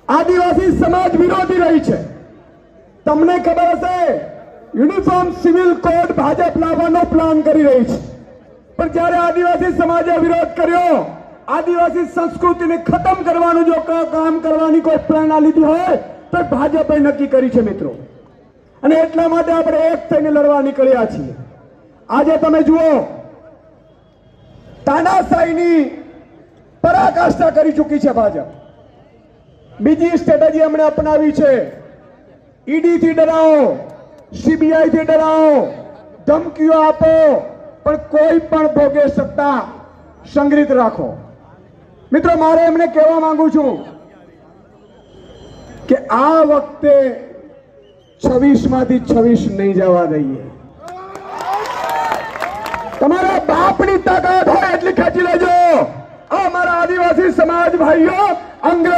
આદિવાસી સમાજ વિરોધી રહી છે। તમને ખબર હશે યુનિફોર્મ સિવિલ કોડ ભાજપ લાવવાનો પ્લાન કરી રહી છે, પણ જ્યારે આદિવાસી સમાજે વિરોધ કર્યો, આદિવાસી સંસ્કૃતિને ખતમ કરવાનું જો કામ કરવાની કોઈ પ્રેરણા લીધી હોય તો ભાજપે નક્કી કરી છે મિત્રો, અને એટલા માટે આપણે એક થઈને લડવા નીકળ્યા છીએ। આજે તમે જુઓ તાનાશાહીની પરાકાષ્ઠા કરી ચૂકી છે ભાજપ। બીજી સ્ટ્રેટેજી એમણે અપનાવી છે, ઈડી થી ડરાવો, સીબીઆઈ થી ડરાવો, ધમકીઓ આપો, પણ કોઈ પણ ભોગે સત્તા સંગ્રહિત રાખો। મિત્રો મારે એમને કહેવા માંગુ છું કે આ વખતે 26 માંથી 26 નહીં જવા દઈએ। તમારા બાપની તાકાત હોય એટલી ખેંચી લેજો। આ અમારા આદિવાસી સમાજ ભાઈઓ અંગ્રેજ